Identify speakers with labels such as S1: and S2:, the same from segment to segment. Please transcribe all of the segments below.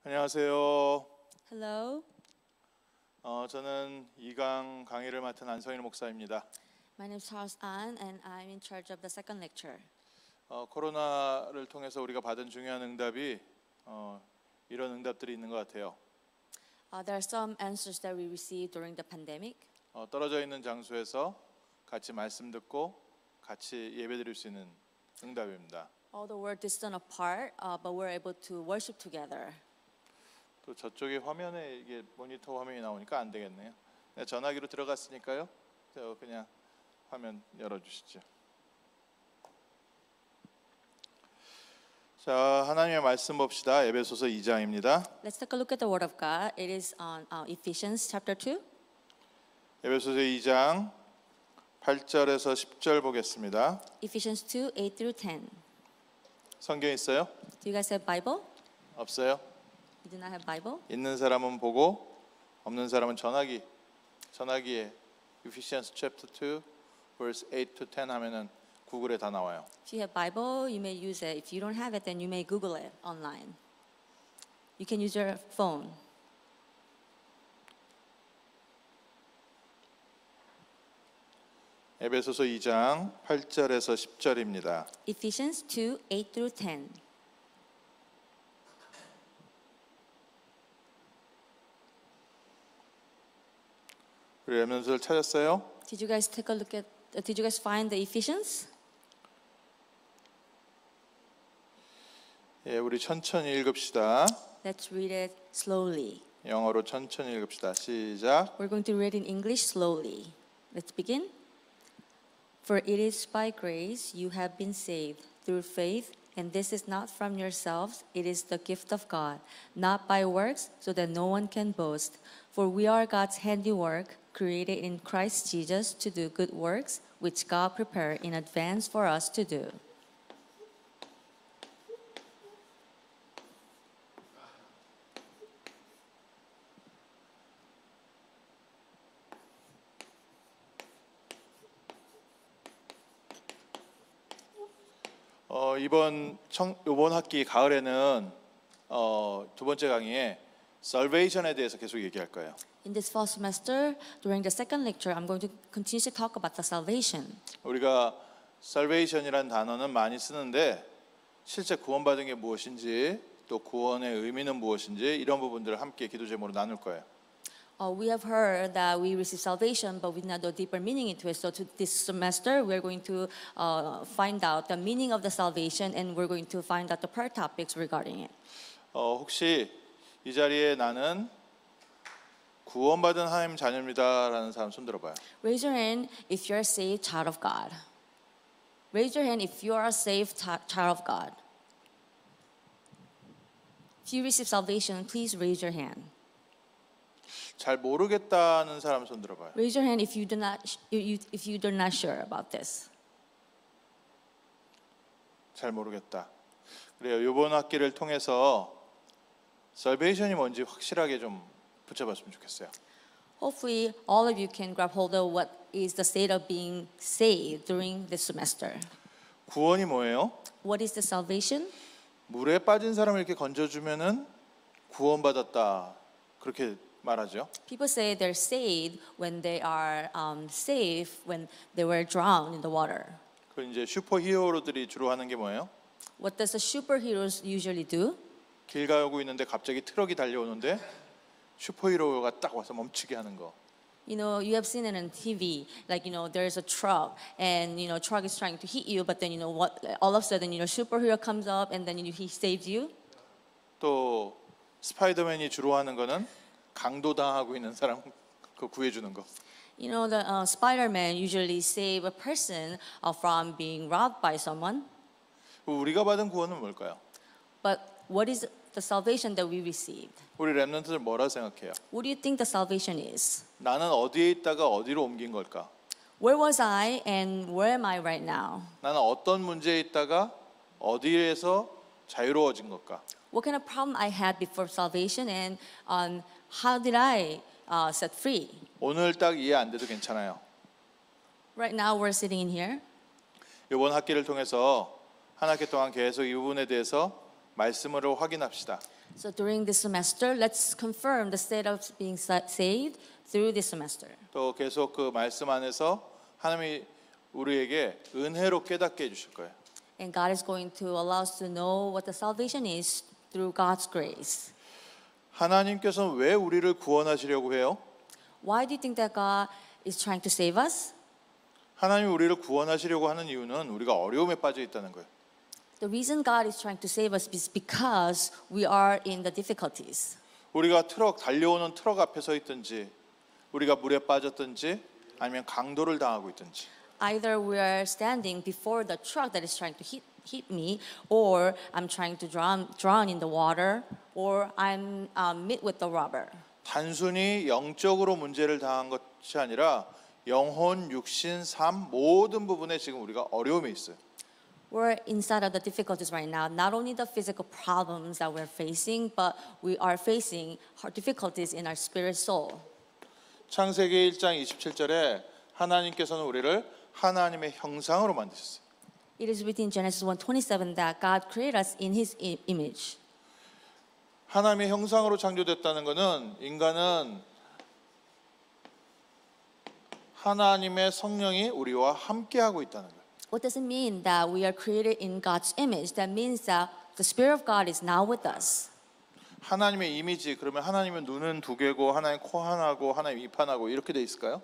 S1: 안녕하세요.
S2: Hello,
S1: 저는 2강 강의를 맡은 안성일 목사입니다.
S2: my name is Charles An and I'm in charge of the second lecture.
S1: 코로나를 통해서 우리가 받은 중요한 응답이 이런 응답들이 있는 것 같아요.
S2: There are some answers that we received during the pandemic.
S1: 떨어져 있는 장소에서 같이 말씀 듣고 같이 예배드릴 수 있는 응답입니다.
S2: Although we're distant apart, but we're able to worship together.
S1: 또 저쪽에 화면에 이게 모니터 화면이 나오니까 안 되겠네요. 전화기로 들어갔으니까요. 그냥 화면 열어주시죠. 자, 하나님의 말씀 봅시다. 에베소서 2장입니다.
S2: Let's take a look at the Word of God. It is on Ephesians chapter 2.
S1: 에베소서 2장 8절에서 10절 보겠습니다.
S2: Ephesians 2, 8 through 10.
S1: 성경 있어요?
S2: Do you guys have Bible?
S1: 없어요?
S2: You do not have Bible?
S1: 있는 사람은 보고 없는 사람은 전화기에 Ephesians chapter 2 verse 8 to 10 하면은 구글에 다 나와요.
S2: If you have Bible, you may use it. If you don't have it, then you may Google it online. You can use your phone.
S1: 에베소서 2장 8절에서 10절입니다.
S2: Ephesians 2, 8 through 10.
S1: 우리 렘넌트들 찾았어요?
S2: Did you guys take a look at? Did you guys find the Ephesians?
S1: 예, 우리 천천히 읽읍시다.
S2: Let's read it slowly.
S1: 영어로 천천히 읽읍시다. 시작.
S2: We're going to read in English slowly. Let's begin. For it is by grace you have been saved through faith, and this is not from yourselves, it is the gift of God, not by works, so that no one can boast. For we are God's handiwork, created in Christ Jesus to do good works, which God prepared in advance for us to do.
S1: 이번 학기 가을에는 두 번째 강의에 salvation에 대해서 계속 얘기할 거예요.
S2: In this fall semester, during the second lecture, I'm going to continue to talk about the salvation.
S1: 우리가 salvation이라는 단어는 많이 쓰는데 실제 구원받은 게 무엇인지 또 구원의 의미는 무엇인지 이런 부분들을 함께 기도 제목으로 나눌 거예요.
S2: We have heard that we receive salvation, but we not know deeper meaning into it. So to this semester, we're going to find out the meaning of the salvation, and we're going to find out the prayer topics regarding it.
S1: 혹시 이 자리에 나는 구원받은 하나님 자녀입니다라는 사람 손 들어봐요.
S2: Raise your hand if you're a saved child of God. Raise your hand if you are a saved child of God. If you receive salvation, please raise your hand.
S1: 잘 모르겠다는 사람 손 들어봐요.
S2: Raise your hand if you do not sure about this.
S1: 잘 모르겠다. 그래요. 이번 학기를 통해서 salvation이 뭔지 확실하게 좀 붙여봤으면 좋겠어요.
S2: Hopefully, all of you can grab hold of what is the state of being saved during this semester.
S1: 구원이 뭐예요?
S2: What is the salvation?
S1: 물에 빠진 사람을 이렇게 건져주면은 구원받았다. 그렇게 말하죠.
S2: People say they're saved when they are safe when they were drowned in the water.
S1: 그 이제 슈퍼히어로들이 주로 하는 게 뭐예요?
S2: What does the superheroes usually do?
S1: 길 가고 있는데 갑자기 트럭이 달려오는데 슈퍼히어로가 딱 와서 멈추게 하는 거.
S2: You know, you have seen it on TV. Like, you know, there's a truck, and truck is trying to hit you, but then what? All of a sudden, superhero comes up, and then he saves you.
S1: 또 스파이더맨이 주로 하는 거는 강도 당하고 있는 사람 그 구해주는 거.
S2: You know, the Spider-Man usually save a person from being robbed by someone.
S1: 우리가 받은 구원은 뭘까요?
S2: But what is the salvation that we received?
S1: 우리 렘넌트들 뭐라 생각해요?
S2: What do you think the salvation is?
S1: 나는 어디에 있다가 어디로 옮긴 걸까?
S2: Where was I and where am I right now?
S1: 나는 어떤 문제에 있다가 어디에서 자유로워진 걸까?
S2: What kind of problem I had before salvation and how did I set free?
S1: 오늘 딱 이해 안 돼도 괜찮아요.
S2: Right now we're sitting in here.
S1: 이번 학기를 통해서 한 학기 동안 계속 이 부분에 대해서 말씀으로 확인합시다.
S2: So during this semester, let's confirm the state of being saved through this semester.
S1: 또 계속 그 말씀 안에서 하나님이 우리에게 은혜로 깨닫게 해주실 거예요.
S2: And God is going to allow us to know what the salvation is through God's grace.
S1: 하나님께서는 왜 우리를 구원하시려고 해요?
S2: Why do you think that God is trying to save us?
S1: 하나님이 우리를 구원하시려고 하는 이유는 우리가 어려움에 빠져 있다는 거예요.
S2: The reason God is trying to save us is because we are in the difficulties.
S1: 우리가 달려오는 트럭 앞에 서 있든지 우리가 물에 빠졌든지 아니면 강도를 당하고 있든지
S2: Either we are standing before the truck that is trying to hit me, or I'm trying to drown in the water, or I'm met with the robber.
S1: 단순히 영적으로 문제를 당한 것이 아니라 영혼, 육신, 삶 모든 부분에 지금 우리가 어려움이 있어요.
S2: We're inside of the difficulties right now. Not only the physical problems that we're facing, but we are facing hard difficulties in our spirit soul.
S1: 창세기 1장 27절에 하나님께서는 우리를 하나님의 형상으로 만드셨어요.
S2: It is written in Genesis 1:27 that God created us in His image.
S1: 하나님의 형상으로 창조됐다는 것은 인간은 하나님의 성령이 우리와 함께하고 있다는 거예요.
S2: What does it mean that we are created in God's image? That means that the Spirit of God is now with us.
S1: 하나님의 이미지 그러면 하나님은 눈은 두 개고 하나님 코 하나고 하나님 입 하나고 이렇게 돼 있을까요?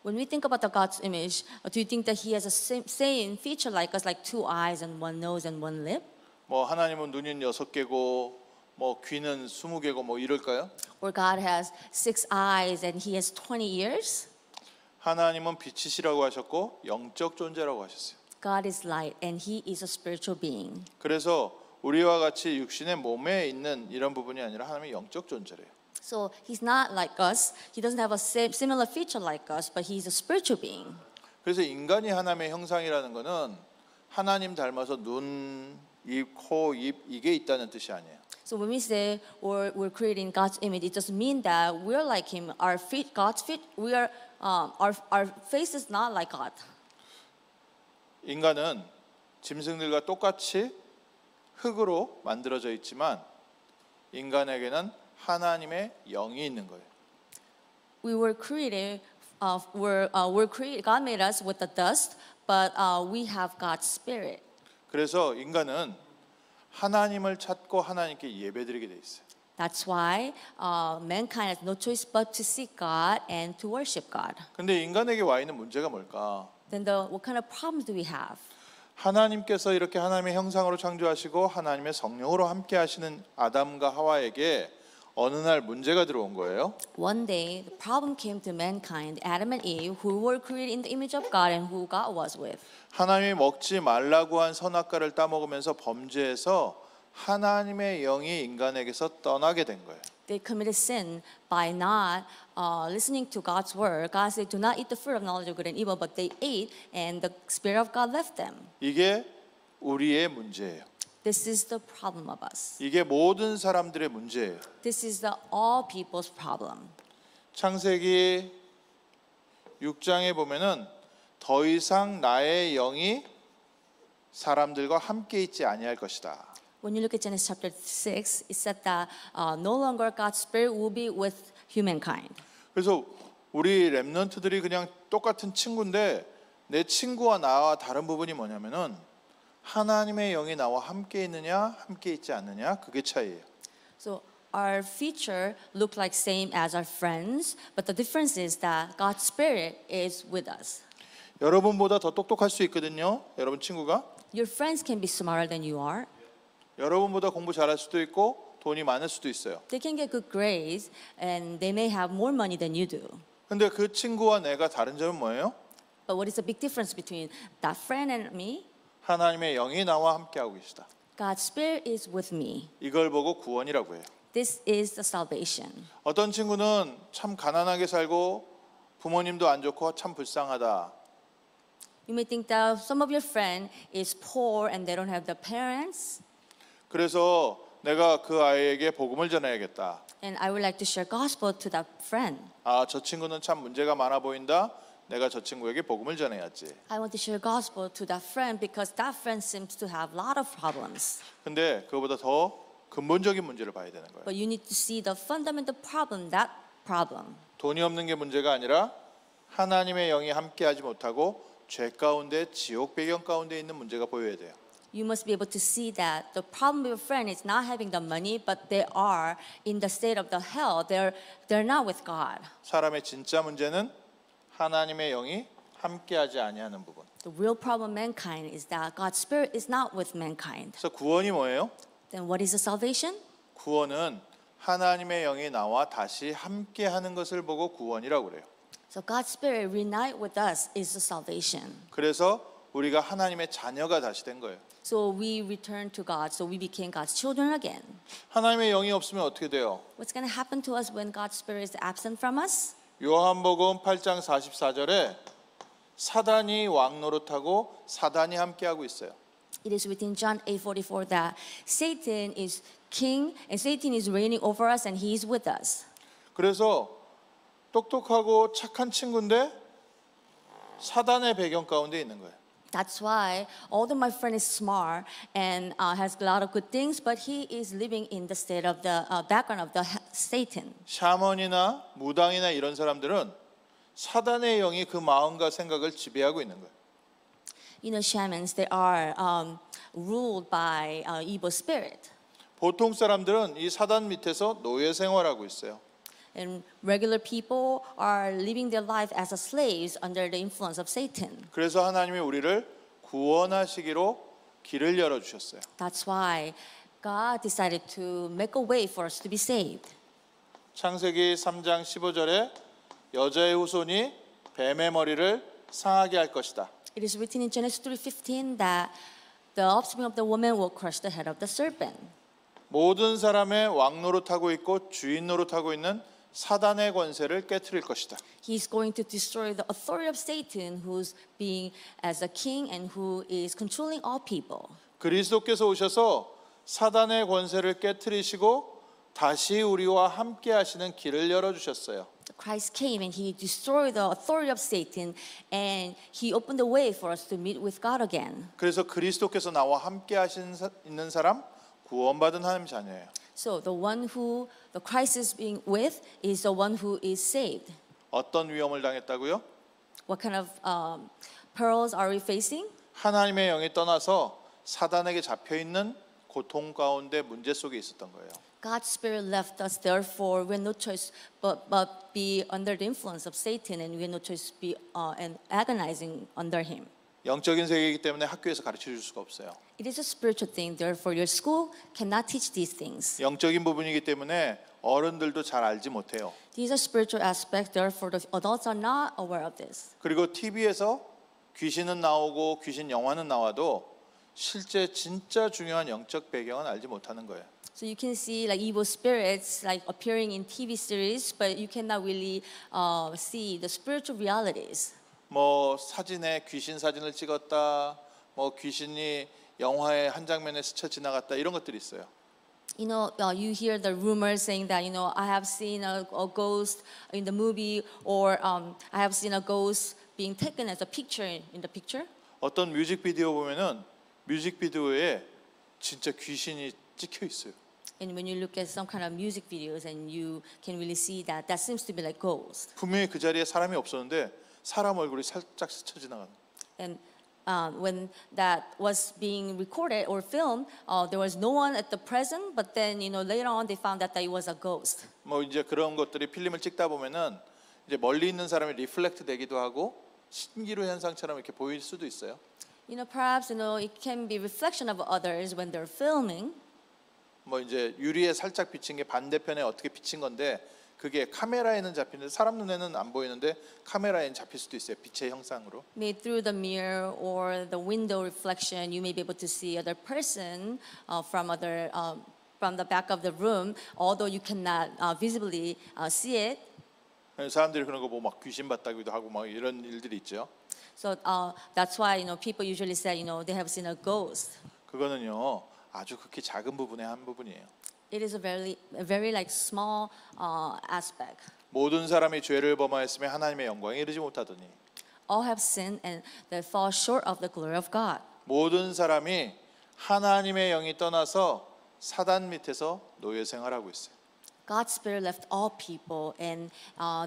S2: When we think about the God's image, do you think that He has a same feature like us, like two eyes and one nose and one lip?
S1: 뭐 하나님은 눈이 6개고 뭐 귀는 20개고 뭐 이럴까요?
S2: Or God has 6 eyes and He has 20 ears?
S1: 하나님은 빛이시라고 하셨고 영적 존재라고 하셨어요.
S2: God is light and He is a spiritual being.
S1: 그래서 우리와 같이 육신의 몸에 있는 이런 부분이 아니라 하나님의 영적 존재래요.
S2: So He's not like us. He doesn't have a similar feature like us, but He's a spiritual being.
S1: 그래서 인간이 하나님의 형상이라는 것은 하나님 닮아서 눈, 입, 코, 입 이게 있다는 뜻이 아니에요.
S2: So when we say we're created in God's image, it doesn't mean that we're like Him. Our feet, God's feet, we are. Our face is not like God.
S1: 인간은 짐승들과 똑같이 흙으로 만들어져 있지만 인간에게는 하나님의 영이 있는 거예요.
S2: We were created. We're created. God made us with the dust, but we have God's spirit.
S1: 그래서 인간은 하나님을 찾고 하나님께 예배드리게 돼 있어요.
S2: That's why mankind has no choice but to seek God and to worship God.
S1: 근데 인간에게 와 있는 문제가 뭘까?
S2: Then what kind of problems do we have?
S1: 하나님께서 이렇게 하나님의 형상으로 창조하시고 하나님의 성령으로 함께 하시는 아담과 하와에게 어느 날 문제가 들어온 거예요.
S2: One day, the problem came to mankind, Adam and Eve, who were created in the image of God and who God was with.
S1: 하나님이 먹지 말라고 한 선악과를 따먹으면서 범죄해서 하나님의 영이 인간에게서 떠나게 된 거예요.
S2: They committed sin by not listening to God's word. God said, "Do not eat the fruit of knowledge of good and evil," but they ate, and the Spirit of God left them.
S1: 이게 우리의 문제예요.
S2: This is the problem of us.
S1: 이게 모든 사람들의 문제예요.
S2: This is the all people's problem.
S1: 창세기 6장에 보면은 더 이상 나의 영이 사람들과 함께 있지 아니할 것이다.
S2: When you look at Genesis chapter 6, it said that no longer God's Spirit will be with humankind.
S1: 그래서 우리 렘넌트들이 그냥 똑같은 친구인데 내 친구와 나와 다른 부분이 뭐냐면은 하나님의 영이 나와 함께 있느냐 함께 있지 않느냐 그게 차이예요.
S2: So our feature look like same as our friends, but the difference is that God's Spirit is with us.
S1: 여러분보다 더 똑똑할 수 있거든요. 여러분 친구가
S2: Your friends can be smarter than you are.
S1: 여러분보다 공부 잘할 수도 있고 돈이 많을 수도 있어요.
S2: They can get good grades and they may have more money than you do.
S1: 근데 그 친구와 내가 다른 점은 뭐예요?
S2: But what is the big difference between that friend and me?
S1: 하나님의 영이 나와 함께하고 계시다.
S2: God's Spirit is with me.
S1: 이걸 보고 구원이라고 해요.
S2: This is the salvation.
S1: 어떤 친구는 참 가난하게 살고 부모님도 안 좋고 참 불쌍하다.
S2: You may think that some of your friend is poor and they don't have the parents.
S1: 그래서 내가 그 아이에게 복음을 전해야겠다.
S2: And I would like to share gospel to that friend.
S1: 아, 저 친구는 참 문제가 많아 보인다. 내가 저 친구에게 복음을 전해야지.
S2: I want to share gospel to that friend because that friend seems to have a lot of problems.
S1: 근데 그거보다 더 근본적인 문제를 봐야 되는 거예요.
S2: But you need to see the fundamental problem, that problem.
S1: 돈이 없는 게 문제가 아니라 하나님의 영이 함께하지 못하고 죄 가운데 지옥 배경 가운데 있는 문제가 보여야 돼요.
S2: You must be able to see that the problem with your friend is not having the money, but they are in the state of the hell. They're not with God.
S1: 사람의 진짜 문제는 하나님의 영이 함께하지 아니하는 부분.
S2: The real problem of mankind is that God's Spirit is not with mankind.
S1: 그래서 구원이 뭐예요?
S2: Then what is the salvation?
S1: 구원은 하나님의 영이 나와 다시 함께하는 것을 보고 구원이라고 그래요.
S2: So God's Spirit reunite with us is the salvation.
S1: 그래서 우리가 하나님의 자녀가 다시 된 거예요.
S2: So we return to God. So we became God's children again.
S1: 하나님의 영이 없으면 어떻게 돼요?
S2: What's going to happen to us when God's Spirit is absent from us?
S1: 요한복음 8장 44절에 사단이 왕 노릇하고 사단이 함께하고 있어요.
S2: It is written in John 8:44 that Satan is king and Satan is reigning over us and he is with us.
S1: 그래서 똑똑하고 착한 친구인데 사단의 배경 가운데 있는 거예요.
S2: That's why, although my friend is smart and has a lot of good things, but he is living in the state of the background of the Satan.
S1: 샤먼이나 무당이나 이런 사람들은 사단의 영이 그 마음과 생각을 지배하고 있는 거예요.
S2: You know, shamans, they are ruled by evil spirit.
S1: 보통 사람들은 이 사단 밑에서 노예 생활하고 있어요.
S2: And regular people are living their life as slaves under the influence of Satan.
S1: 그래서 하나님이 우리를 구원하시기로 길을 열어 주셨어요.
S2: That's why God decided to make a way for us to be saved.
S1: 창세기 3장 15절에 여자의 후손이 뱀의 머리를 상하게 할 것이다.
S2: It is written in Genesis 3:15 that the offspring of the woman will crush the head of the serpent.
S1: 모든 사람의 왕 노릇하고 있고 주인 노릇하고 있는 사단의 권세를 깨트릴 것이다.
S2: He's going to destroy the authority of Satan, who's being as a king and who is controlling all people.
S1: 그리스도께서 오셔서 사단의 권세를 깨트리시고 다시 우리와 함께 하시는 길을 열어 주셨어요.
S2: Christ came and he destroyed the authority of Satan and he opened the way for us to meet with God again.
S1: 그래서 그리스도께서 나와 함께 있는 사람 구원받은 하나님 자녀예요.
S2: So the one who the Christ is being with is the one who is saved.
S1: 어떤 위험을 당했다고요?
S2: What kind of perils are we facing?
S1: 하나님의 영이 떠나서 사단에게 잡혀 있는 고통 가운데 문제 속에 있었던 거예요.
S2: God's Spirit left us, therefore we have no choice but be under the influence of Satan, and we have no choice be and agonizing under him.
S1: 영적인 세계이기 때문에 학교에서 가르쳐 줄 수가 없어요.
S2: It is a spiritual thing, therefore your school cannot teach these things.
S1: 영적인 부분이기 때문에 어른들도 잘 알지 못해요.
S2: These are spiritual aspects, therefore the adults are not aware of this.
S1: 그리고 TV에서 귀신은 나오고 귀신 영화는 나와도 실제 진짜 중요한 영적 배경은 알지 못하는 거예요.
S2: So you can see like evil spirits like appearing in TV series, but you cannot really see the spiritual realities.
S1: 뭐 사진에 귀신 사진을 찍었다, 뭐 귀신이 영화의 한 장면에 스쳐 지나갔다 이런 것들이 있어요.
S2: You know, you hear the rumors saying that, you know, I have seen a ghost in the movie, or I have seen a ghost being taken as a picture in the picture.
S1: 어떤 뮤직비디오 보면은 뮤직비디오에 진짜 귀신이 찍혀 있어요.
S2: And when you look at some kind of music videos, and you can really see that that seems to be like ghost.
S1: 분명히 그 자리에 사람이 없었는데 사람 얼굴이 살짝 스쳐 지나가는.
S2: And when that was being recorded or filmed, there was no one at the present. But then, you know, later on they found that it was a ghost.
S1: 뭐 이제 그런 것들이 필름을 찍다 보면은 이제 멀리 있는 사람이 리플렉트 되기도 하고 신기루 현상처럼 이렇게 보일 수도 있어요.
S2: You know, perhaps, you know, it can be reflection of others when they're filming.
S1: 뭐 이제 유리에 살짝 비친 게 반대편에 어떻게 비친 건데 그게 카메라에는 잡히는데 사람 눈에는 안 보이는데 카메라에는 잡힐 수도 있어요. 빛의 형상으로.
S2: Maybe through the mirror or the window reflection, you may be able to see other person from the back of the room, although you cannot visibly see it.
S1: 사람들이 그런 거 보고 막 귀신 봤다기도 하고 막 이런 일들이 있죠.
S2: So that's why, you know, people usually say, you know, they have seen a ghost.
S1: 그거는요 아주 극히 작은 부분의 한 부분이에요.
S2: It is a very like small aspect.
S1: 모든 사람이 죄를 범하였으며 하나님의 영광에 이르지 못하더니
S2: All have sinned and they fall short of the glory of God.
S1: 모든 사람이 하나님의 영이 떠나서 사단 밑에서 노예 생활하고 있어요.
S2: God's Spirit left all people and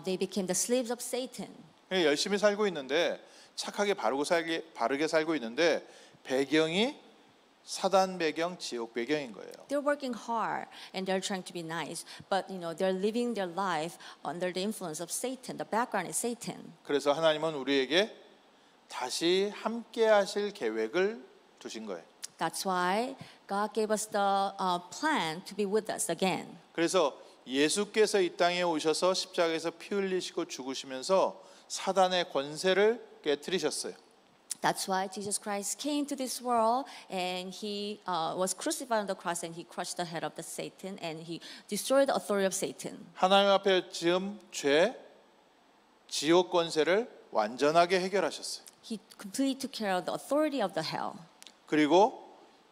S2: they became the slaves of Satan.
S1: 열심히 살고 있는데 착하게 바르게 살고 있는데 배경이 사단 배경, 지옥 배경인 거예요.
S2: They're working hard and they're trying to be nice, but they're living their life under the influence of Satan. The background is Satan.
S1: 그래서 하나님은 우리에게 다시 함께 하실 계획을 두신 거예요.
S2: That's why God gave us the plan to be with us again.
S1: 그래서 예수께서 이 땅에 오셔서 십자가에서 피 흘리시고 죽으시면서 사단의 권세를 깨뜨리셨어요.
S2: That's why Jesus Christ came to this world and he was crucified on the cross and he crushed the head of the Satan and he destroyed the authority of Satan.
S1: 하나님 앞에 지은 죄, 지옥 권세를 완전하게 해결하셨어요.
S2: He completely took care of the authority of the hell.
S1: 그리고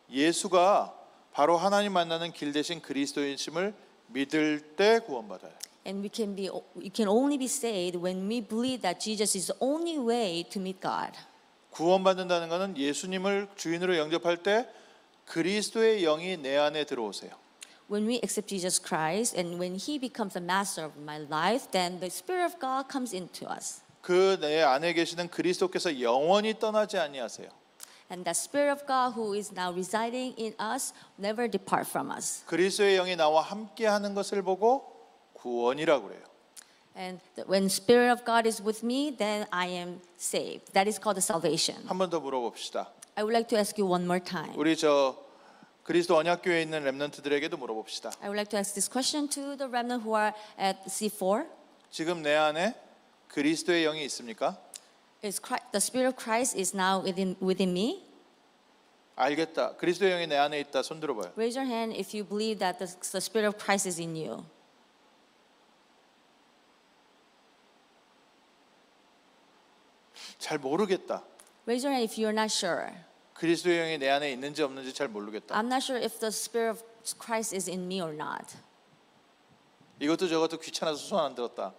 S1: 예수가 바로 하나님 만나는 길 대신 그리스도인심을 믿을 때 구원받아요.
S2: And we can only be saved when we believe that Jesus is the only way to meet God.
S1: 구원받는다는 것은 예수님을 주인으로 영접할 때 그리스도의 영이 내 안에 들어오세요.
S2: When we accept Jesus Christ and when he becomes the master of my life, then the Spirit of God comes into us.
S1: 그 내 안에 계시는 그리스도께서 영원히 떠나지 아니하세요.
S2: And the Spirit of God who is now residing in us never depart from us.
S1: 그리스도의 영이 나와 함께 하는 것을 보고 구원이라고 그래요.
S2: And when Spirit of God is with me, then I am saved. That is called the salvation.
S1: 한 번 더 물어봅시다.
S2: I would like to ask you one more time.
S1: 우리 그리스도 언약교회에 있는 렘넌트들에게도 물어봅시다.
S2: I would like to ask this question to the remnant who are at C4.
S1: 지금 내 안에 그리스도의 영이 있습니까?
S2: Is Christ, the Spirit of Christ is now within me?
S1: 알겠다. 그리스도의 영이 내 안에 있다. 손 들어봐요.
S2: Raise your hand if you believe that the Spirit of Christ is in you.
S1: 잘 모르겠다.
S2: Raise your hand if you're not sure.
S1: 그리스도의 영이 내 안에 있는지 없는지 잘 모르겠다.
S2: I'm not sure if the Spirit of Christ is in me or not.
S1: 이것도 저것도 귀찮아서 손 안 들었다.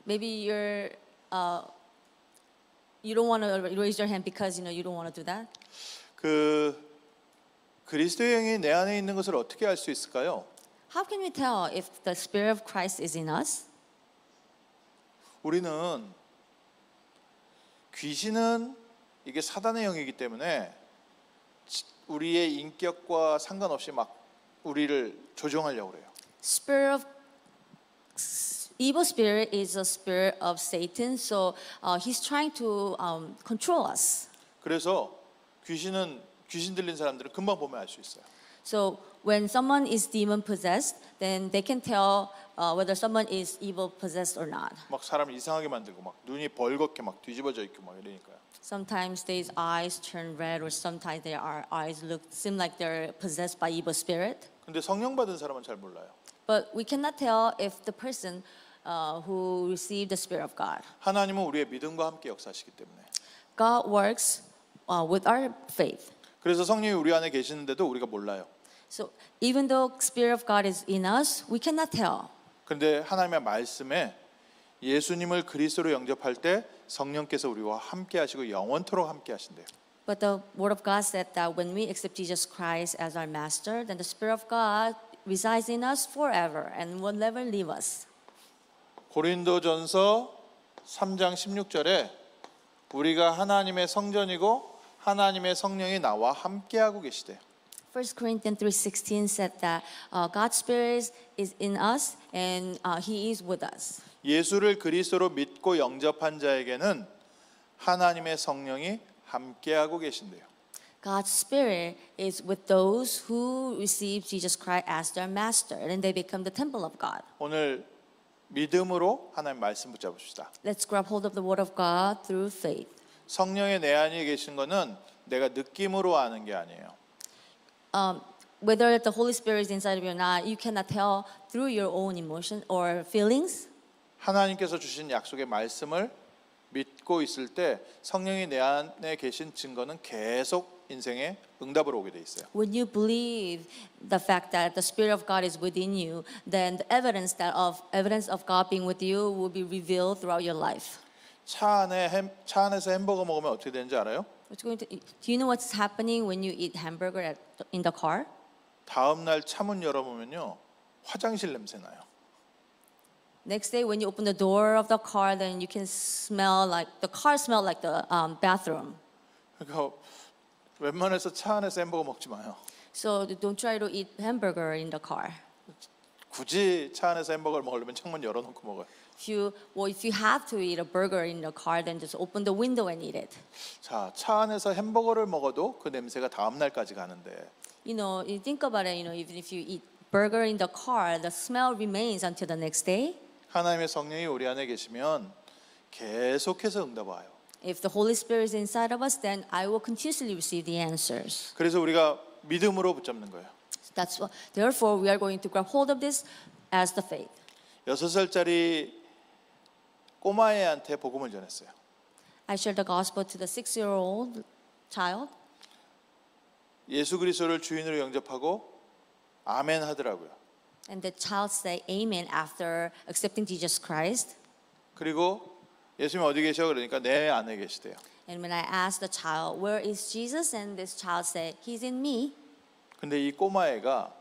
S2: Maybe you don't want to raise your hand because you don't want to do that.
S1: 그리스도의 영이 내 안에 있는 것을 어떻게 알 수 있을까요?
S2: How can we tell if the Spirit of Christ is in us?
S1: 우리는 귀신은 이게 사단의 영이기 때문에 우리의 인격과 상관없이 막 우리를 조종하려고 그래요.
S2: Evil spirit is a spirit of Satan, so he's trying to control us.
S1: 그래서 귀신 들린 사람들은 금방 보면 알 수 있어요.
S2: So when someone is demon possessed, then they can tell whether someone is evil possessed or not.
S1: 막 사람을 이상하게 만들고 막 눈이 벌겋게 막 뒤집어져 있고 막 이러니까요.
S2: Sometimes their eyes turn red, or sometimes their eyes seem like they're possessed by evil spirit.
S1: 근데 성령 받은 사람은 잘 몰라요.
S2: But we cannot tell if the person who received the Spirit of God.
S1: 하나님은 우리의 믿음과 함께 역사하시기 때문에.
S2: God works with our faith.
S1: 그래서 성령이 우리 안에 계시는데도 우리가 몰라요.
S2: So even though Spirit of God is in us, we cannot tell.
S1: 그런데 하나님의 말씀에 예수님을 그리스도로 영접할 때 성령께서 우리와 함께 하시고 영원토록 함께 하신대요.
S2: But the Word of God said that when we accept Jesus Christ as our Master, then the Spirit of God resides in us forever and will never leave us.
S1: 고린도전서 3장 16절에 우리가 하나님의 성전이고 하나님의 성령이 나와 함께하고 계시대요.
S2: 1 Corinthians 3:16 said that God's Spirit is in us and He is with us.
S1: 예수를 그리스도로 믿고 영접한 자에게는 하나님의 성령이 함께하고 계신대요.
S2: God's Spirit is with those who receive Jesus Christ as their Master, and they become the temple of God.
S1: 오늘 믿음으로 하나님 말씀 붙잡읍시다.
S2: Let's grab hold of the Word of God through faith.
S1: 성령의 내 안에 계신 거는 내가 느낌으로 아는 게 아니에요.
S2: Whether the Holy Spirit is inside of you or not, you cannot tell through your own emotion or feelings.
S1: 하나님께서 주신 약속의 말씀을 믿고 있을 때 성령이 내 안에 계신 증거는 계속 인생에 응답으로 오게 돼 있어요.
S2: When you believe the fact that the Spirit of God is within you, then the evidence of God being with you will be revealed throughout your life.
S1: 차 안에서 햄버거 먹으면 어떻게 되는지 알아요?
S2: Do you know what's happening when you eat hamburger in the car?
S1: 다음 날 차문 열어보면요, 화장실 냄새 나요.
S2: Next day, when you open the door of the car, then you can smell like the car smelled like the bathroom.
S1: 그러니까 웬만해서 차 안에서 햄버거 먹지 마요.
S2: So don't try to eat hamburger in the car.
S1: 굳이 차 안에서 햄버거를 먹으려면 창문 열어놓고 먹어요.
S2: If you have to eat a burger in the car, then just open the window and eat it.
S1: 자, 차 안에서 햄버거를 먹어도 그 냄새가 다음 날까지 가는데
S2: You know, you think about it. You know, even if you eat burger in the car, the smell remains until the next day.
S1: 하나님의 성령이 우리 안에 계시면 계속해서 응답 와요.
S2: If the Holy Spirit is inside of us, then I will continuously receive the answers.
S1: 그래서 우리가 믿음으로 붙잡는 거예요.
S2: Therefore, we are going to grab hold of this as the faith.
S1: 6살짜리 꼬마애한테 복음을 전했어요.
S2: I shared the gospel to the 6-year-old child.
S1: 예수 그리스도를 주인으로 영접하고 아멘 하더라고요.
S2: And the child said amen after accepting Jesus Christ.
S1: 그리고 예수님 어디 계셔? 그러니까 내 안에 계시대요.
S2: And when I asked the child, where is Jesus? And this child said, he's in me.
S1: 근데 이 꼬마애가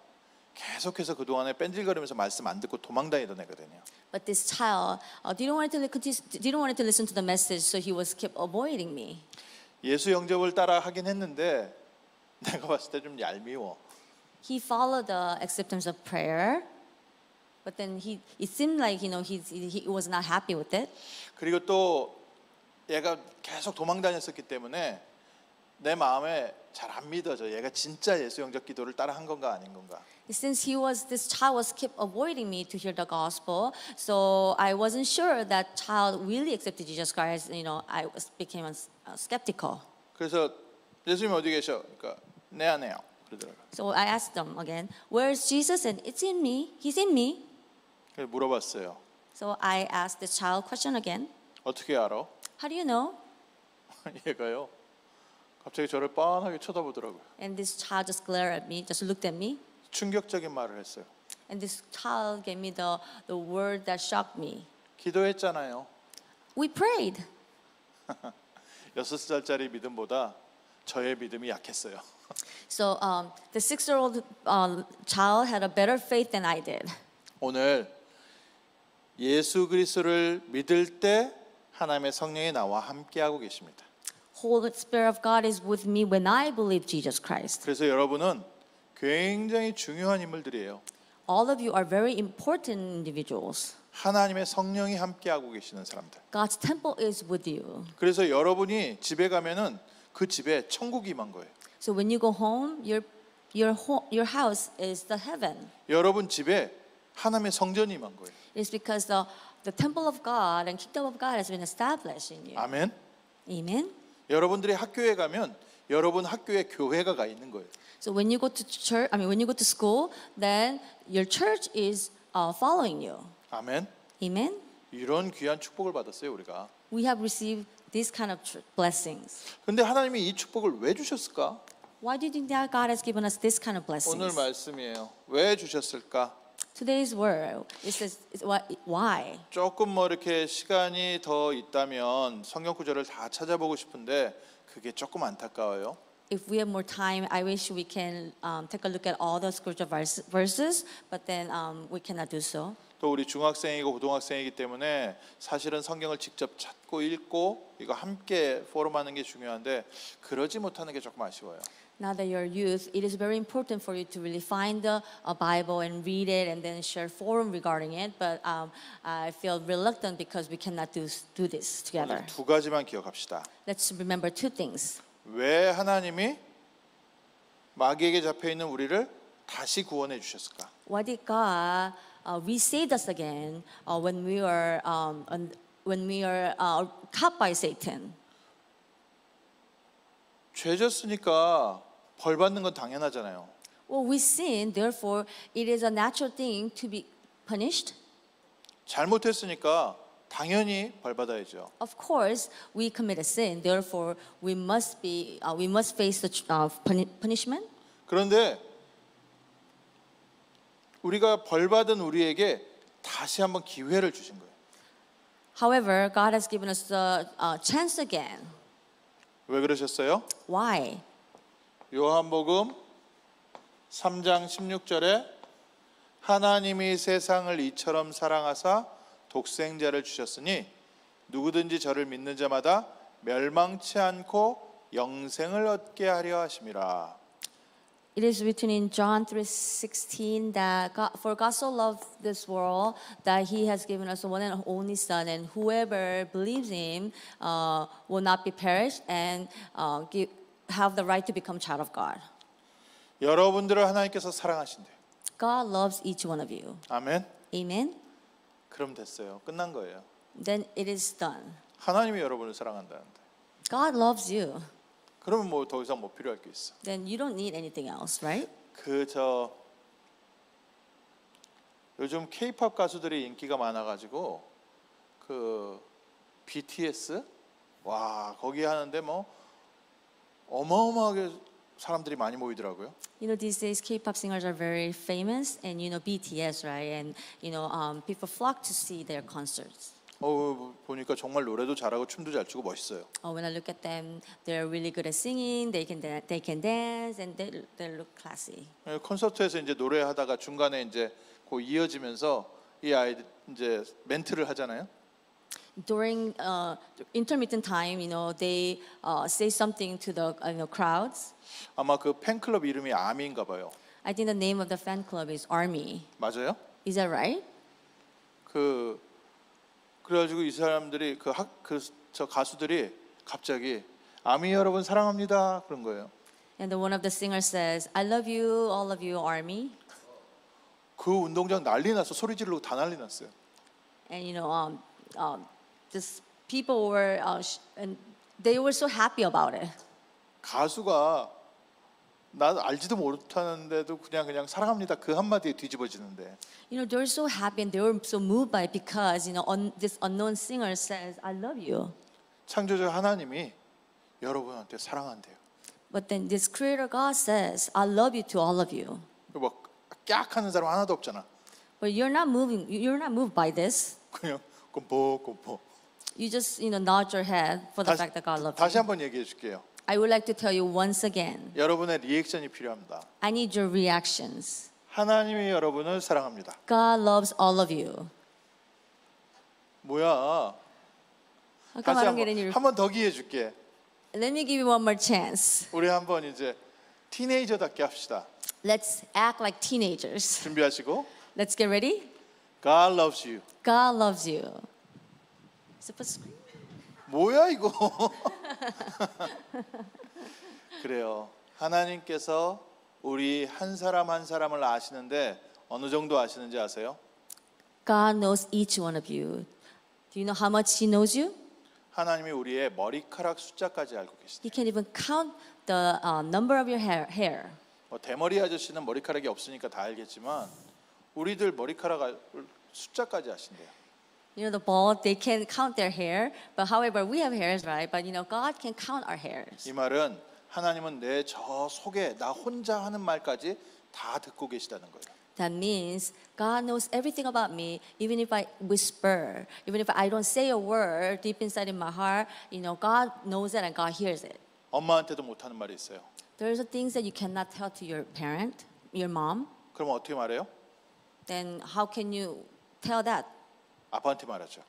S1: 계속해서 그동안에 뺀질거리면서 말씀 안 듣고 도망다니던 애거든요.
S2: But this child didn't want to listen to the message, so he was kept avoiding me.
S1: 예수 영접을 따라 하긴 했는데 내가 봤을 때 좀 얄미워.
S2: He followed the acceptance of prayer, but then it seemed like he was not happy with it.
S1: 그리고 또 얘가 계속 도망다녔었기 때문에 내 마음에 잘 안 믿어져. 얘가 진짜 예수 영접 기도를 따라 한 건가 아닌 건가.
S2: Since this child was kept avoiding me to hear the gospel, so I wasn't sure that child really accepted Jesus Christ. You know, became skeptical.
S1: 그래서 예수님 어디 계셔? 그러니까 내 안에요. 그러더라고요.
S2: So I asked them again, "Where's Jesus?" And it's in me. He's in me.
S1: 그래서 물어봤어요.
S2: So I asked the child question again.
S1: 어떻게 알아?
S2: How do you know?
S1: 얘가요. 갑자기 저를 빤하게 쳐다보더라고요.
S2: And this child just glared at me, just looked at me.
S1: 충격적인 말을 했어요.
S2: And this child gave me the word that shocked me.
S1: 기도했잖아요.
S2: We prayed.
S1: 6살짜리 믿음보다 저의 믿음이 약했어요.
S2: So the 6-year-old child had a better faith than I did.
S1: 오늘 예수 그리스도를 믿을 때 하나님의 성령이 나와 함께하고 계십니다.
S2: Holy Spirit of God is with me when I believe Jesus Christ.
S1: 그래서 여러분은 굉장히 중요한 인물들이에요.
S2: All of you are very important individuals.
S1: 하나님의 성령이 함께하고 계시는 사람들.
S2: God's temple is with you.
S1: 그래서 여러분이 집에 가면은 그 집에 천국이 임한 거예요.
S2: So when you go home, your house is the heaven.
S1: 여러분 집에 하나님의 성전이 임한 거예요.
S2: It's because the temple of God and kingdom of God has been established in you.
S1: 아멘.
S2: Amen.
S1: 여러분들이 학교에 가면 여러분 학교에 교회가 가 있는 거예요.
S2: So when you go to church, when you go to school, then your church is following you.
S1: 아멘.
S2: Amen.
S1: 이런 귀한 축복을 받았어요, 우리가.
S2: We have received these kind of blessings.
S1: 근데 하나님이 이 축복을 왜 주셨을까?
S2: Why do you think that God has given us this kind of blessings?
S1: 오늘 말씀이에요. 왜 주셨을까?
S2: Today's word it says why?
S1: 조금 이렇게 시간이 더 있다면 성경 구절을 다 찾아보고 싶은데 그게 조금 안타까워요.
S2: If we have more time, I wish we can take a look at all the scripture verses, but then we cannot do so.
S1: 또 우리 중학생이고 고등학생이기 때문에 사실은 성경을 직접 찾고 읽고 이거 함께 포럼하는 게 중요한데 그러지 못하는 게 조금 아쉬워요.
S2: Now that you're youth, it is very important for you to really find the Bible and read it and then share forum regarding it. But I feel reluctant because we cannot do this together.
S1: 오늘 두 가지만 기억합시다.
S2: Let's remember two things.
S1: 왜 하나님이 마귀에게 잡혀 있는 우리를 다시 구원해 주셨을까?
S2: Why did God resave us again when we are caught by Satan?
S1: 죄졌으니까 벌 받는 건 당연하잖아요.
S2: Well, we sin, therefore it is a natural thing to be punished.
S1: 잘못했으니까 당연히 벌 받아야죠.
S2: Of course, we committed sin, therefore we must face the punishment.
S1: 그런데 우리가 벌 받은 우리에게 다시 한번 기회를 주신 거예요.
S2: However, God has given us the chance again.
S1: 왜 그러셨어요?
S2: Why?
S1: 요한복음 3장 16절에 하나님이 세상을 이처럼 사랑하사 독생자를 주셨으니 누구든지 저를 믿는 자마다 멸망치 않고 영생을 얻게 하려 하심이라.
S2: It is written in John 3:16 that for God so loved this world that He has given us a one and only Son, and whoever believes Him will not be perished and have the right to become child of God.
S1: 여러분들을 하나님께서 사랑하신대요.
S2: God loves each one of you.
S1: 아멘.
S2: Amen.
S1: 그럼 됐어요. 끝난 거예요.
S2: Then it is done.
S1: 하나님이 여러분을 사랑한다는데.
S2: God loves you.
S1: 그러면 뭐 더 이상 뭐 필요할 게 있어?
S2: Then you don't need anything else, right?
S1: 요즘 K-팝 가수들이 인기가 많아가지고 그 BTS 와 거기 하는데 뭐 어마어마하게 사람들이 많이 모이더라고요.
S2: You know, these days K-pop singers are very famous, and you know BTS, right? And you know, people flock to see their concerts.
S1: 보니까 정말 노래도 잘하고 춤도 잘 추고 멋있어요.
S2: When I look at them, they're really good at singing. They can dance, and they look classy.
S1: 콘서트에서 이제 노래하다가 중간에 이제 그 이어지면서 이 아이들 이제 멘트를 하잖아요.
S2: During intermittent time, you know, they say something to the crowds.
S1: 아마 그 팬클럽 이름이 아미인가 봐요.
S2: I think the name of the fan club is Army.
S1: 맞아요?
S2: Is that right?
S1: 그래가지고 이 사람들이 저 가수들이 갑자기 아미 여러분 사랑합니다 그런 거예요.
S2: And one of the singers says, "I love you, all of you, Army."
S1: 그 운동장 난리 났어. 소리 지르고 다 난리 났어요.
S2: And you know, just people were, and they were so happy about it.
S1: 가수가 나 알지도 못하는데도 그냥 사랑합니다 그 한마디에 뒤집어지는데.
S2: You know, they were so happy and they were so moved by it because you know, this unknown singer says, "I love you."
S1: 창조자 하나님이 여러분한테 사랑한대요.
S2: But then this Creator God says, "I love you to all of you."
S1: 뭐 깍 하는 사람 하나도 없잖아.
S2: But you're not moved by this.
S1: 그냥 꼼포.
S2: You just nod your head for the fact that God loves
S1: 다시
S2: you.
S1: 한번 얘기해 줄게요.
S2: I would like to tell you once again.
S1: 여러분의 리액션이 필요합니다.
S2: I need your reactions.
S1: 하나님이 여러분을 사랑합니다.
S2: God loves all of you.
S1: 뭐야?
S2: 아까 말한 게 아니라
S1: 한번 더 기회 줄게.
S2: Let me give you one more chance.
S1: 우리 한번 이제 티네이저답게 합시다.
S2: Let's act like teenagers.
S1: 준비하시고.
S2: Let's get ready.
S1: God loves you.
S2: God loves you.
S1: 뭐야 이거? 그래요. 하나님께서 우리 한 사람 한 사람을 아시는데 어느 정도 아시는지 아세요?
S2: God knows each one of you. Do you know how much He knows you?
S1: 하나님이 우리의 머리카락 숫자까지 알고 계시대요.
S2: He can even count the number of your hair.
S1: 대머리 아저씨는 머리카락이 없으니까 다 알겠지만 우리들 머리카락 숫자까지 아신대요.
S2: You know, the bald, they can count their hair, but however, we have hairs, right? But you know, God can count our hairs.
S1: 이 말은 하나님은 내 저 속에 나 혼자 하는 말까지 다 듣고 계시다는 거예요.
S2: That means God knows everything about me, even if I whisper, even if I don't say a word deep inside in my heart. You know, God knows it and God hears it.
S1: 엄마한테도 못하는 말이 있어요.
S2: There's things that you cannot tell to your parent, your mom.
S1: 그럼 어떻게 말해요?
S2: Then how can you tell that?
S1: 아빠한테 말하죠.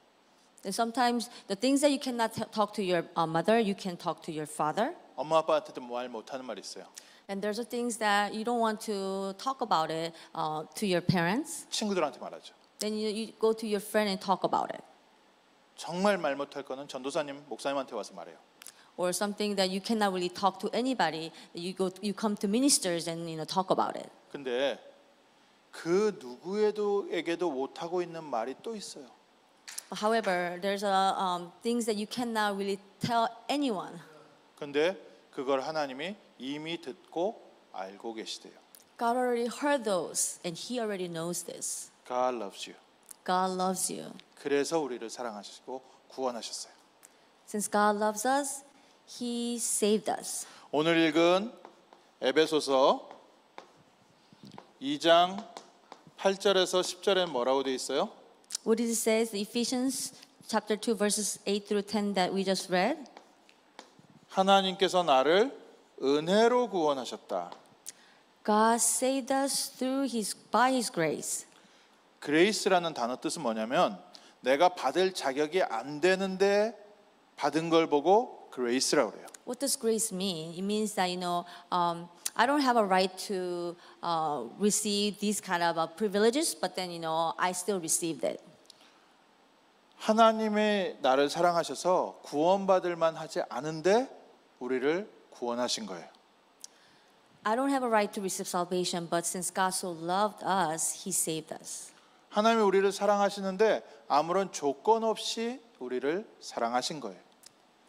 S2: And sometimes the things that you cannot talk to your mother, you can talk to your father.
S1: 엄마 아빠한테도 말 못하는 말이 있어요.
S2: And there's things that you don't want to talk about it to your parents.
S1: 친구들한테 말하죠.
S2: Then you go to your friend and talk about it.
S1: 정말 말 못할 거는 전도사님, 목사님한테 와서 말해요.
S2: Or something that you cannot really talk to anybody, you come to ministers and talk about it.
S1: 근데 그 누구에게도 못 하고 있는 말이 또 있어요.
S2: However, there's things that you cannot really tell anyone.
S1: 근데 그걸 하나님이 이미 듣고 알고 계시대요.
S2: God already heard those, and He already knows this.
S1: God loves you.
S2: God loves you.
S1: 그래서 우리를 사랑하시고 구원하셨어요.
S2: Since God loves us, He saved us.
S1: 오늘 읽은 에베소서 2장 8절에서 10절에 뭐라고 돼 있어요?
S2: What did it say? Ephesians chapter 2 verses 8 through 10 that we just read.
S1: 하나님께서 나를 은혜로 구원하셨다.
S2: God saved us by His grace.
S1: 그레이스라는 단어 뜻은 뭐냐면 내가 받을 자격이 안 되는데 받은 걸 보고 그레이스라고 그래요.
S2: What does grace mean? It means that I don't have a right to receive these kind of privileges, but then I still received it.
S1: 하나님의 나를 사랑하셔서 구원받을 만하지 않은데 우리를 구원하신 거예요.
S2: I don't have a right to receive salvation, but since God so loved us, He saved us.
S1: 하나님이 우리를 사랑하시는데 아무런 조건 없이 우리를 사랑하신 거예요.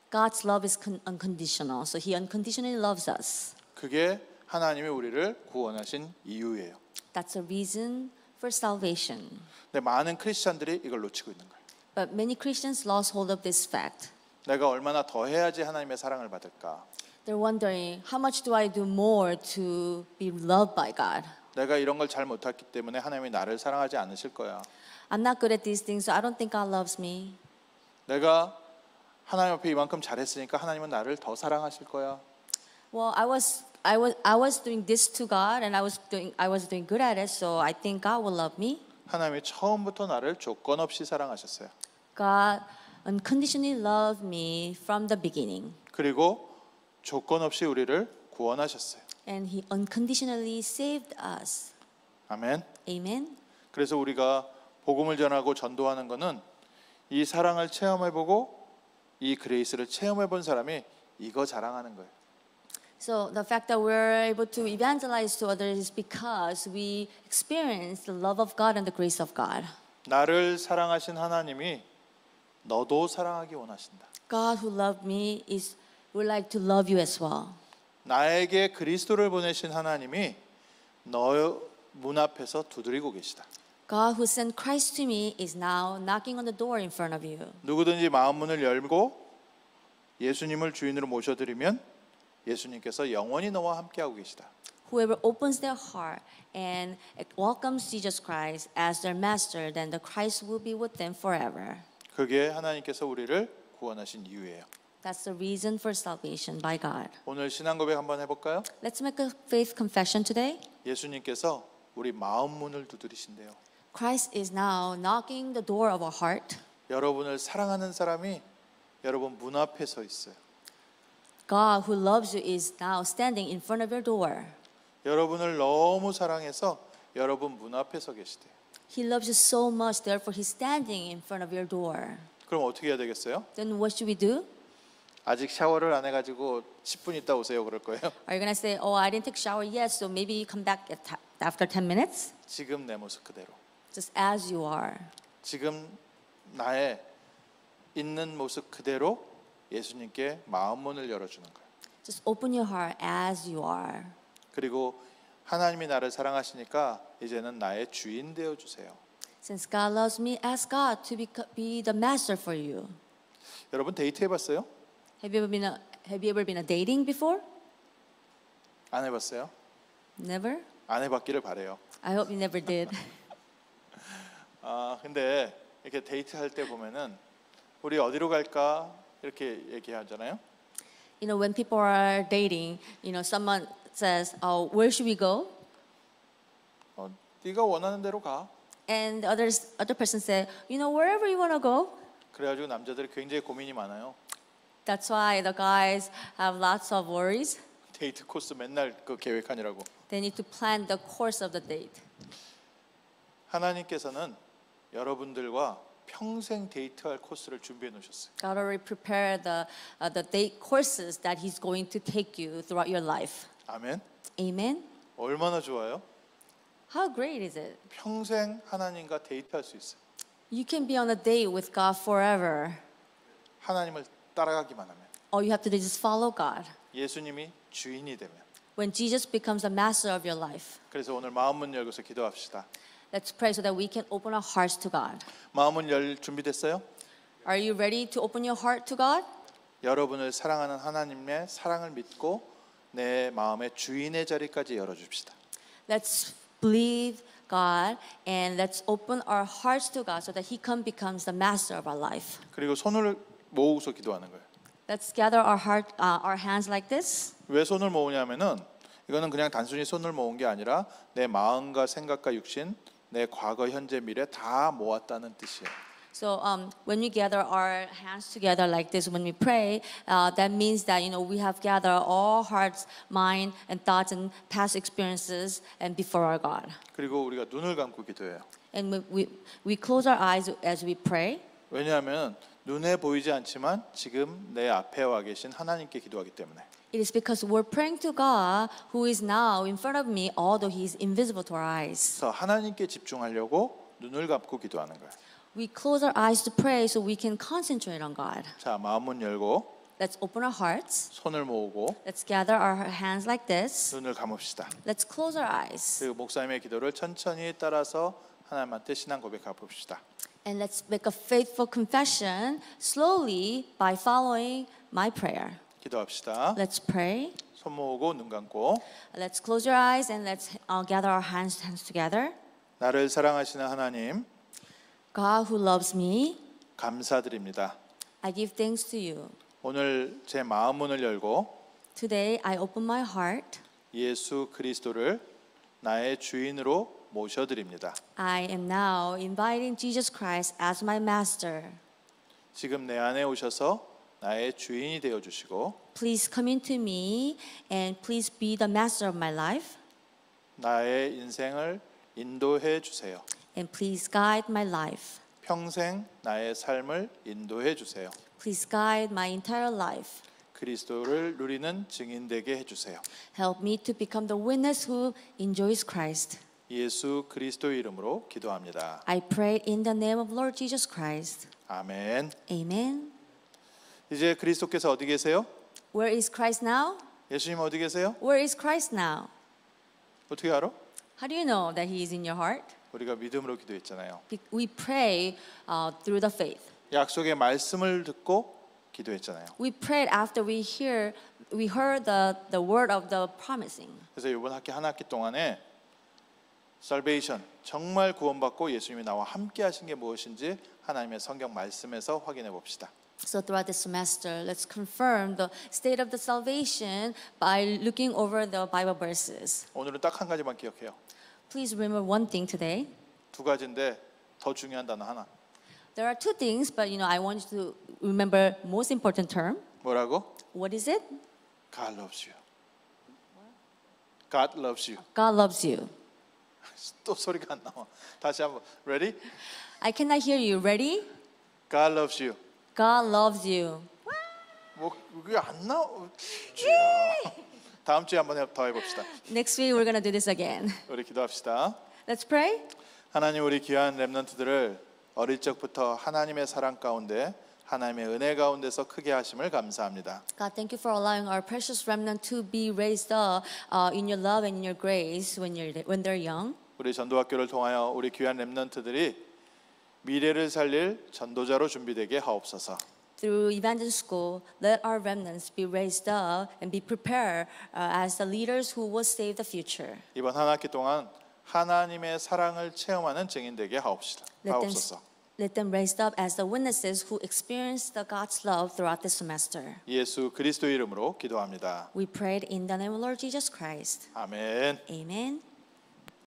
S2: God's love is unconditional, so He unconditionally loves us.
S1: 그게 하나님이 우리를 구원하신 이유예요.
S2: That's a reason for salvation.
S1: 근데 많은 크리스찬들이 이걸 놓치고 있는 거예요.
S2: But many Christians lost hold of this fact.
S1: 내가 얼마나 더 해야지 하나님의 사랑을 받을까?
S2: They're wondering, how much do I do more to be loved by God?
S1: 내가 이런 걸 잘 못했기 때문에 하나님이 나를 사랑하지 않으실 거야.
S2: I'm not good at these things, so I don't think God loves me.
S1: 내가 하나님 앞에 이만큼 잘했으니까 하나님은 나를 더 사랑하실 거야.
S2: Well, I was doing this to God, and I was doing good at it, so I think God will love me.
S1: 하나님이 처음부터 나를 조건 없이 사랑하셨어요.
S2: God unconditionally loved me from the beginning,
S1: 그리고 조건 없이 우리를 구원하셨어요.
S2: and He unconditionally saved us.
S1: 아멘.
S2: Amen.
S1: 그래서 우리가 복음을 전하고 전도하는 것은 이 사랑을 체험해보고 이 그레이스를 체험해본 사람이 이거 자랑하는 거예요.
S2: So the fact that we're able to evangelize to others is because we experience the love of God and the grace of God.
S1: 나를 사랑하신 하나님이 너도 사랑하기 원하신다.
S2: God who loved me would like to love you as well.
S1: 나에게 그리스도를 보내신 하나님이 너 문 앞에서 두드리고 계시다.
S2: God who sent Christ to me is now knocking on the door in front of you.
S1: 누구든지 마음 문을 열고 예수님을 주인으로 모셔드리면 예수님께서 영원히 너와 함께하고 계시다.
S2: Whoever opens their heart and welcomes Jesus Christ as their master, then the Christ will be with them forever.
S1: 그게 하나님께서 우리를 구원하신 이유예요.
S2: That's the reason for salvation by God.
S1: 오늘 신앙 고백 한번 해볼까요?
S2: Let's make a faith confession today.
S1: 예수님께서 우리 마음 문을 두드리신대요.
S2: Christ is now knocking the door of our heart.
S1: 여러분을 사랑하는 사람이 여러분 문 앞에 서 있어요.
S2: God who loves you is now standing in front of your door.
S1: 여러분을 너무 사랑해서 여러분 문 앞에 서 계시대요.
S2: He loves you so much, therefore He's standing in front of your door.
S1: 그럼 어떻게 해야 되겠어요?
S2: Then what should we do?
S1: 아직 샤워를 안 해가지고 10분 있다 오세요 그럴 거예요.
S2: Are you gonna say, "Oh, I didn't take a shower yet, so maybe you come back after 10 minutes"?
S1: 지금 내 모습 그대로.
S2: Just as you are.
S1: 지금 나의 있는 모습 그대로 예수님께 마음 문을 열어주는 거예요.
S2: Just open your heart as you are.
S1: 그리고 하나님이 나를 사랑하시니까 이제는 나의 주인 되어 주세요.
S2: Since God loves me, ask God to be the master for you.
S1: 여러분 데이트 해봤어요?
S2: Have you ever been a dating before?
S1: 안 해봤어요?
S2: Never?
S1: 안 해봤기를 바래요.
S2: I hope you never did.
S1: 근데 이렇게 데이트 할 때 보면은 우리 어디로 갈까 이렇게 얘기하잖아요.
S2: When people are dating, someone says, "Oh, where should we go?"
S1: 네가 원하는 대로 가.
S2: And the other person said, "Wherever you want to go."
S1: 그래가지고 남자들이 굉장히 고민이 많아요.
S2: That's why the guys have lots of worries.
S1: 데이트 코스 맨날 그 계획하느라고.
S2: They need to plan the course of the date.
S1: 하나님께서는 여러분들과 평생 데이트할 코스를 준비해 놓으셨어요.
S2: God already prepared the date courses that He's going to take you throughout your life.
S1: 아멘.
S2: Amen.
S1: 얼마나 좋아요?
S2: How great is it?
S1: 평생 하나님과 데이트할 수 있어요.
S2: You can be on a date with God forever.
S1: 하나님을 따라가기만 하면.
S2: All you have to do is just follow God.
S1: 예수님이 주인이 되면.
S2: When Jesus becomes the master of your life.
S1: 그래서 오늘 마음문 열고서 기도합시다.
S2: Let's pray so that we can open our hearts to God.
S1: 마음문 열 준비됐어요?
S2: Are you ready to open your heart to God?
S1: 여러분을 사랑하는 하나님의 사랑을 믿고 내 마음의 주인의 자리까지 열어줍시다.
S2: Let's believe God and let's open our hearts to God so that He becomes the master of our life.
S1: 그리고 손을 모으고서 기도하는 거예요.
S2: Let's gather our hands like this.
S1: 왜 손을 모으냐면은 이거는 그냥 단순히 손을 모은 게 아니라 내 마음과 생각과 육신, 내 과거, 현재, 미래 다 모았다는 뜻이에요.
S2: So when we gather our hands together like this, when we pray, that means that we have gathered all hearts, mind, and thoughts and past experiences and before our God.
S1: 그리고 우리가 눈을 감고 기도해요.
S2: And we close our eyes as we pray.
S1: 왜냐하면 눈에 보이지 않지만 지금 내 앞에 와 계신 하나님께 기도하기 때문에.
S2: It is because we're praying to God who is now in front of me, although He is invisible to our eyes.
S1: 그래서 하나님께 집중하려고 눈을 감고 기도하는 거예요.
S2: We close our eyes to pray so we can concentrate on God.
S1: 자, 마음문 열고
S2: Let's open our hearts.
S1: 손을 모으고
S2: Let's gather our hands like this.
S1: 눈을 감읍시다.
S2: Let's close our eyes.
S1: 그리고 목사님의 기도를 천천히 따라서 하나님한테 신앙 고백해 봅시다.
S2: And let's make a faithful confession slowly by following my prayer.
S1: 기도합시다.
S2: Let's pray.
S1: 손 모으고 눈 감고
S2: Let's close your eyes and let's gather our hands together.
S1: 나를 사랑하시는 하나님
S2: God who loves me,
S1: 감사드립니다.
S2: I give thanks to you.
S1: 오늘 제 마음 문을 열고
S2: Today I open my heart.
S1: 예수 그리스도를 나의 주인으로 모셔드립니다.
S2: I am now inviting Jesus Christ as my master.
S1: 지금 내 안에 오셔서 나의 주인이 되어 주시고
S2: Please come into me and please be the master of my life.
S1: 나의 인생을 인도해 주세요.
S2: And please guide my life.
S1: 평생 나의 삶을 인도해 주세요.
S2: Please guide my entire life.
S1: 그리스도를 누리는 증인 되게 해 주세요.
S2: Help me to become the witness who enjoys Christ.
S1: 예수 그리스도 이름으로 기도합니다.
S2: I pray in the name of Lord Jesus Christ.
S1: 아멘.
S2: Amen.
S1: 이제 그리스도께서 어디 계세요?
S2: Where is Christ now?
S1: 예수님 어디 계세요?
S2: Where is Christ now?
S1: 어떻게 알아?
S2: How do you know that He is in your heart?
S1: 우리가 믿음으로 기도했잖아요.
S2: We pray through the faith.
S1: 약속의 말씀을 듣고 기도했잖아요.
S2: We prayed after we heard the word of the promising.
S1: 그래서 이번 학기 한 학기 동안에 salvation 정말 구원받고 예수님이 나와 함께 하신 게 무엇인지 하나님의 성경 말씀에서 확인해 봅시다.
S2: So throughout this semester, let's confirm the state of the salvation by looking over the Bible verses.
S1: 오늘은 딱 한 가지만 기억해요.
S2: Please remember one thing today.
S1: 두 가지인데 더 중요한 단어 하나.
S2: There are two things, but I want you to remember most important term.
S1: 뭐라고?
S2: What is it?
S1: God loves you. God loves you.
S2: God loves you.
S1: 또 소리가 안 나와. 다시 한번. Ready?
S2: I cannot hear you. Ready?
S1: God loves you.
S2: God loves you.
S1: 뭐 그게 안 나와. 다음 주에 한번 더 해봅시다.
S2: Next week we're gonna do this again.
S1: 우리 기도합시다.
S2: Let's pray.
S1: 하나님 우리 귀한 렘넌트들을 어릴 적부터 하나님의 사랑 가운데 하나님의 은혜 가운데서 크게 하심을 감사합니다.
S2: God, thank you for allowing our precious remnant to be raised up in your love and in your grace when they're young.
S1: 우리 전도학교를 통하여 우리 귀한 렘넌트들이 미래를 살릴 전도자로 준비되게 하옵소서.
S2: Through Evangel School, let our remnants be raised up and be prepared as the leaders who will save the future.
S1: 이번 한 학기 동안 하나님의 사랑을 체험하는 증인 되게 하옵소서.
S2: Let them raised up as the witnesses who experience the God's love throughout this semester.
S1: 예수 그리스도 이름으로 기도합니다.
S2: We prayed in the name of Lord Jesus Christ.
S1: 아멘.
S2: Amen.